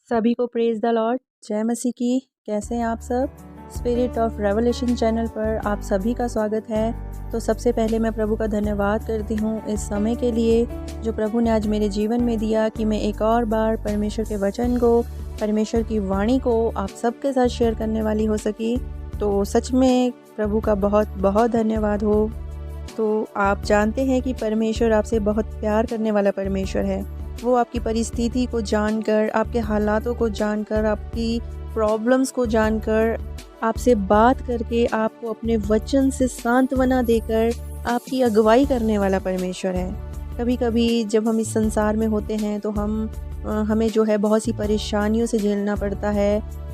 सभी को praise the Lord, जय मसीह की। कैसे हैं आप सब? स्पिरिट ऑफ रेवलेशन चैनल पर आप सभी का स्वागत है। तो सबसे पहले मैं प्रभु का धन्यवाद करती हूँ इस समय के लिए जो प्रभु ने आज मेरे जीवन में दिया कि मैं एक और बार परमेश्वर के वचन को, परमेश्वर की वाणी को आप सबके साथ शेयर करने वाली हो सकी। तो सच में प्रभु का बहुत बहुत धन्यवाद हो। तो आप जानते हैं कि परमेश्वर आपसे बहुत प्यार करने वाला परमेश्वर है। वो आपकी परिस्थिति को जानकर, आपके हालातों को जानकर, आपकी प्रॉब्लम्स को जानकर, आपसे बात करके, आपको अपने वचन से सांत्वना देकर आपकी अगुवाई करने वाला परमेश्वर है। कभी कभी जब हम इस संसार में होते हैं तो हमें जो है बहुत सी परेशानियों से झेलना पड़ता है,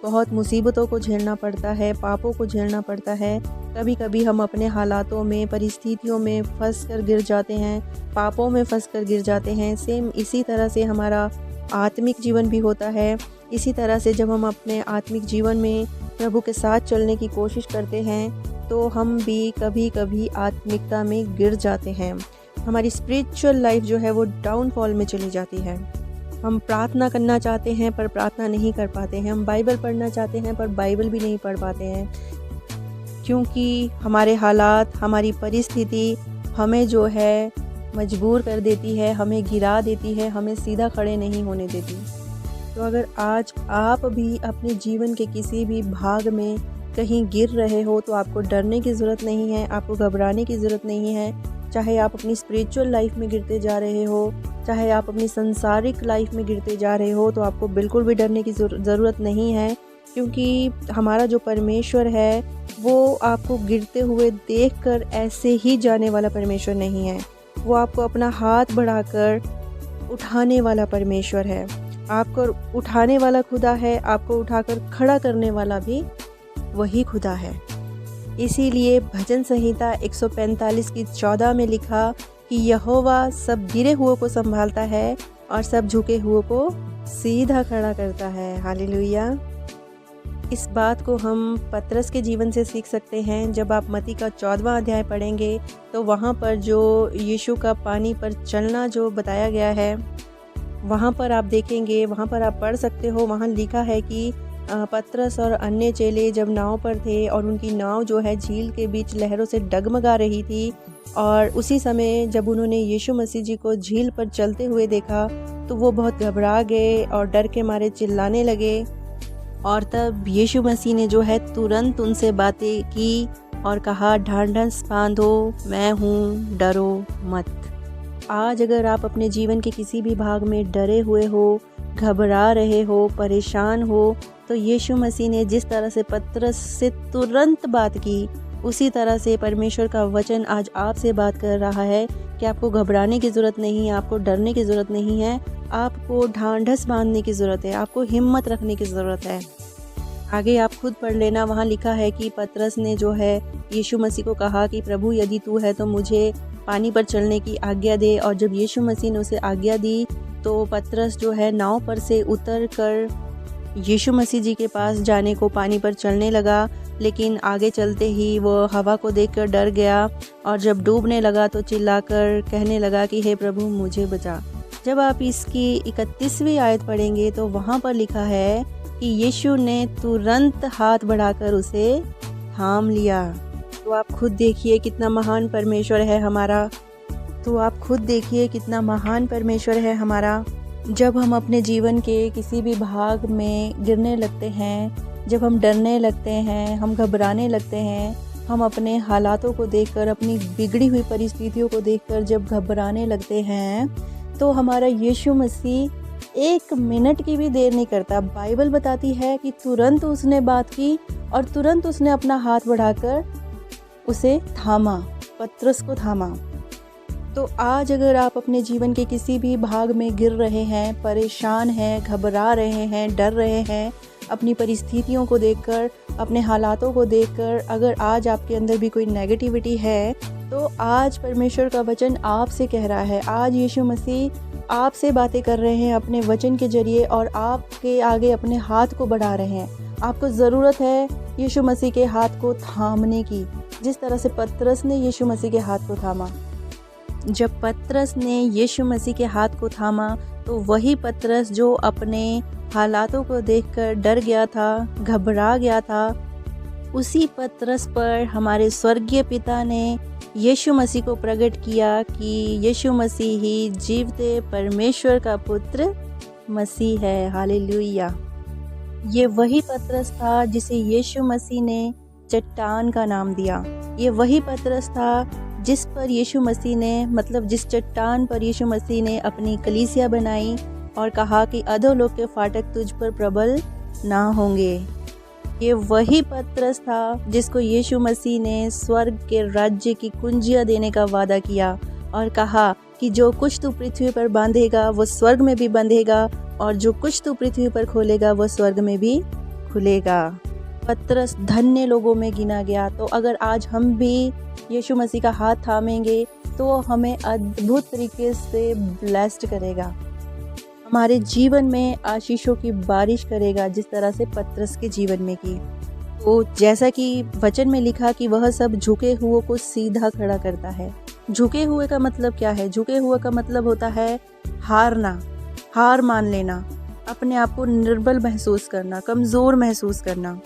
बहुत मुसीबतों को झेलना पड़ता है, पापों को झेलना पड़ता है। कभी कभी हम अपने हालातों में, परिस्थितियों में फंस कर गिर जाते हैं, पापों में फंस कर गिर जाते हैं। सेम इसी तरह से हमारा आत्मिक जीवन भी होता है। इसी तरह से जब हम अपने आत्मिक जीवन में प्रभु के साथ चलने की कोशिश करते हैं तो हम भी कभी कभी आत्मिकता में गिर जाते हैं। हमारी स्पिरिचुअल लाइफ जो है वो डाउनफॉल में चली जाती है। हम प्रार्थना करना चाहते हैं पर प्रार्थना नहीं कर पाते हैं। हम बाइबल पढ़ना चाहते हैं पर बाइबल भी नहीं पढ़ पाते हैं, क्योंकि हमारे हालात, हमारी परिस्थिति हमें जो है मजबूर कर देती है, हमें गिरा देती है, हमें सीधा खड़े नहीं होने देती। तो अगर आज आप भी अपने जीवन के किसी भी भाग में कहीं गिर रहे हो तो आपको डरने की ज़रूरत नहीं है, आपको घबराने की ज़रूरत नहीं है। चाहे आप अपनी स्पिरिचुअल लाइफ में गिरते जा रहे हो, चाहे आप अपनी संसारिक लाइफ में गिरते जा रहे हो, तो आपको बिल्कुल भी डरने की ज़रूरत नहीं है, क्योंकि हमारा जो परमेश्वर है वो आपको गिरते हुए देखकर ऐसे ही जाने वाला परमेश्वर नहीं है। वो आपको अपना हाथ बढ़ाकर उठाने वाला परमेश्वर है। आपको उठाने वाला खुदा है, आपको उठाकर खड़ा करने वाला भी वही खुदा है। इसीलिए भजन संहिता 145 की 14 में लिखा कि यहोवा सब गिरे हुओं को संभालता है और सब झुके हुओं को सीधा खड़ा करता है। हालेलुया। इस बात को हम पतरस के जीवन से सीख सकते हैं। जब आप मत्ती का 14वां अध्याय पढ़ेंगे तो वहाँ पर जो यीशु का पानी पर चलना जो बताया गया है, वहाँ पर आप देखेंगे, वहाँ पर आप पढ़ सकते हो। वहाँ लिखा है कि पतरस और अन्य चेले जब नाव पर थे और उनकी नाव जो है झील के बीच लहरों से डगमगा रही थी, और उसी समय जब उन्होंने यीशु मसीह जी को झील पर चलते हुए देखा तो वो बहुत घबरा गए और डर के मारे चिल्लाने लगे। और तब यीशु मसीह ने जो है तुरंत उनसे बातें की और कहा, ढांढस बांधो, मैं हूँ, डरो मत। आज अगर आप अपने जीवन के किसी भी भाग में डरे हुए हो, घबरा रहे हो, परेशान हो, तो यीशु मसीह ने जिस तरह से पतरस से तुरंत बात की, उसी तरह से परमेश्वर का वचन आज आपसे बात कर रहा है कि आपको घबराने की ज़रूरत नहीं है, आपको डरने की ज़रूरत नहीं है, आपको ढांढस बांधने की ज़रूरत है, आपको हिम्मत रखने की ज़रूरत है। आगे आप खुद पढ़ लेना। वहाँ लिखा है कि पतरस ने जो है यीशु मसीह को कहा कि प्रभु यदि तू है तो मुझे पानी पर चलने की आज्ञा दे। और जब यीशु मसीह ने उसे आज्ञा दी तो पतरस जो है नाव पर से उतर कर यीशु मसीह जी के पास जाने को पानी पर चलने लगा, लेकिन आगे चलते ही वो हवा को देखकर डर गया और जब डूबने लगा तो चिल्लाकर कहने लगा कि हे प्रभु मुझे बचा। जब आप इसकी 31वीं आयत पढ़ेंगे तो वहाँ पर लिखा है कि यीशु ने तुरंत हाथ बढ़ाकर उसे थाम लिया। तो आप खुद देखिए कितना महान परमेश्वर है हमारा। जब हम अपने जीवन के किसी भी भाग में गिरने लगते हैं, जब हम डरने लगते हैं, हम घबराने लगते हैं, हम अपने हालातों को देखकर, अपनी बिगड़ी हुई परिस्थितियों को देखकर जब घबराने लगते हैं, तो हमारा यीशु मसीह 1 मिनट की भी देर नहीं करता। बाइबल बताती है कि तुरंत उसने बात की और तुरंत उसने अपना हाथ बढ़ाकर उसे थामा, पतरस को थामा। तो आज अगर आप अपने जीवन के किसी भी भाग में गिर रहे हैं, परेशान हैं, घबरा रहे हैं, डर रहे हैं, अपनी परिस्थितियों को देखकर, अपने हालातों को देखकर, अगर आज आपके अंदर भी कोई नेगेटिविटी है, तो आज परमेश्वर का वचन आपसे कह रहा है। आज यीशु मसीह आपसे बातें कर रहे हैं अपने वचन के जरिए और आपके आगे अपने हाथ को बढ़ा रहे हैं। आपको ज़रूरत है यीशु मसीह के हाथ को थामने की, जिस तरह से पतरस ने यीशु मसीह के हाथ को थामा। जब पतरस ने यीशु मसीह के हाथ को थामा तो वही पतरस जो अपने हालातों को देखकर डर गया था, घबरा गया था, उसी पतरस पर हमारे स्वर्गीय पिता ने यीशु मसीह को प्रकट किया कि यीशु मसीह ही जीवते परमेश्वर का पुत्र मसीह है। हालेलुया। ये वही पतरस था जिसे यीशु मसीह ने चट्टान का नाम दिया। ये वही पतरस था जिस पर यीशु मसीह ने जिस चट्टान पर यीशु मसीह ने अपनी कलीसिया बनाई और कहा कि अधोलोक के फाटक तुझ पर प्रबल ना होंगे। ये वही पतरस था जिसको यीशु मसीह ने स्वर्ग के राज्य की कुंजियां देने का वादा किया और कहा कि जो कुछ तू पृथ्वी पर बांधेगा वो स्वर्ग में भी बंधेगा और जो कुछ तू पृथ्वी पर खोलेगा वो स्वर्ग में भी खुलेगा। पतरस धन्य लोगों में गिना गया। तो अगर आज हम भी यीशु मसीह का हाथ थामेंगे तो हमें अद्भुत तरीके से ब्लेस्ड करेगा, हमारे जीवन में आशीषों की बारिश करेगा जिस तरह से पतरस के जीवन में की। तो जैसा कि वचन में लिखा कि वह सब झुके हुए को सीधा खड़ा करता है। झुके हुए का मतलब क्या है? झुके हुए का मतलब होता है हारना, हार मान लेना, अपने आप को निर्बल महसूस करना, कमज़ोर महसूस करना।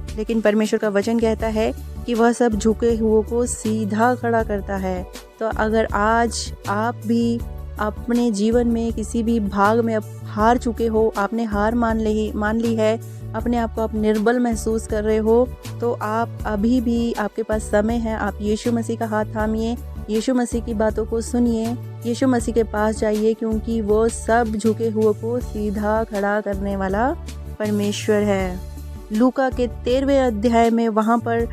लेकिन परमेश्वर का वचन कहता है कि वह सब झुके हुए को सीधा खड़ा करता है। तो अगर आज आप भी अपने जीवन में किसी भी भाग में हार चुके हो, आपने हार मान ली है, अपने आप को आप निर्बल महसूस कर रहे हो, तो आप अभी भी आपके पास समय है। आप यीशु मसीह का हाथ थामिए, यीशु मसीह की बातों को सुनिए, यीशु मसीह के पास जाइए, क्योंकि वो सब झुके हुए को सीधा खड़ा करने वाला परमेश्वर है। लूका के 13वें अध्याय में वहाँ पर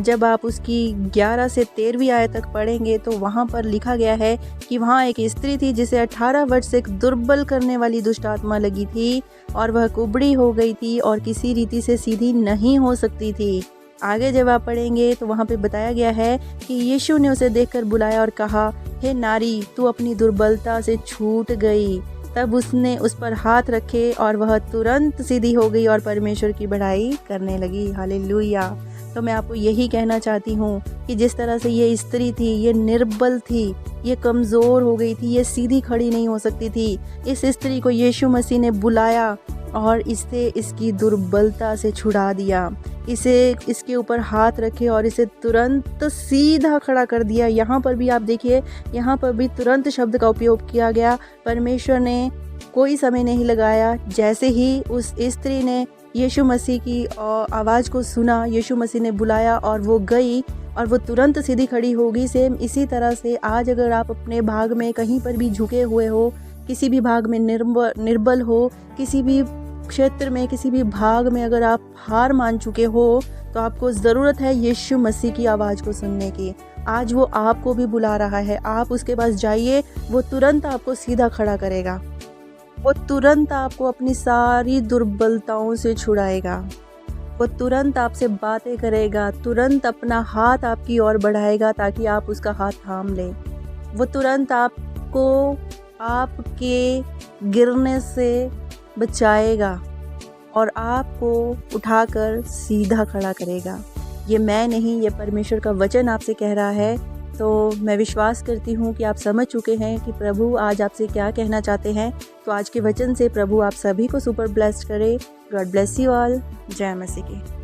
जब आप उसकी 11 से 13वीं आयत तक पढ़ेंगे तो वहाँ पर लिखा गया है कि वहाँ एक स्त्री थी जिसे 18 वर्ष से एक दुर्बल करने वाली दुष्ट आत्मा लगी थी और वह कुबड़ी हो गई थी और किसी रीति से सीधी नहीं हो सकती थी। आगे जब आप पढ़ेंगे तो वहाँ पे बताया गया है कि यीशु ने उसे देखकर बुलाया और कहा, हे नारी, तू अपनी दुर्बलता से छूट गई। तब उसने उस पर हाथ रखे और वह तुरंत सीधी हो गई और परमेश्वर की बड़ाई करने लगी। हालेलुया। तो मैं आपको यही कहना चाहती हूँ कि जिस तरह से ये स्त्री थी, ये निर्बल थी, ये कमज़ोर हो गई थी, ये सीधी खड़ी नहीं हो सकती थी, इस स्त्री को यीशु मसीह ने बुलाया और इससे इसकी दुर्बलता से छुड़ा दिया, इसके ऊपर हाथ रखे और इसे तुरंत सीधा खड़ा कर दिया। यहाँ पर भी आप देखिए, यहाँ पर भी तुरंत शब्द का उपयोग किया गया। परमेश्वर ने कोई समय नहीं लगाया। जैसे ही उस स्त्री ने यीशु मसीह की आवाज़ को सुना, यीशु मसीह ने बुलाया और वो गई और वो तुरंत सीधी खड़ी होगी। सेम इसी तरह से आज अगर आप अपने भाग में कहीं पर भी झुके हुए हो, किसी भी भाग में निर्बल हो, किसी भी क्षेत्र में, किसी भी भाग में अगर आप हार मान चुके हो, तो आपको ज़रूरत है यीशु मसीह की आवाज़ को सुनने की। आज वो आपको भी बुला रहा है, आप उसके पास जाइए, वो तुरंत आपको सीधा खड़ा करेगा, वो तुरंत आपको अपनी सारी दुर्बलताओं से छुड़ाएगा, वो तुरंत आपसे बातें करेगा, तुरंत अपना हाथ आपकी ओर बढ़ाएगा ताकि आप उसका हाथ थाम लें। वो तुरंत आपको आपके गिरने से बचाएगा और आपको उठाकर सीधा खड़ा करेगा। ये मैं नहीं, ये परमेश्वर का वचन आपसे कह रहा है। तो मैं विश्वास करती हूँ कि आप समझ चुके हैं कि प्रभु आज आपसे क्या कहना चाहते हैं। तो आज के वचन से प्रभु आप सभी को सुपर ब्लेस्ड करे। God bless you all. जय मसीह की।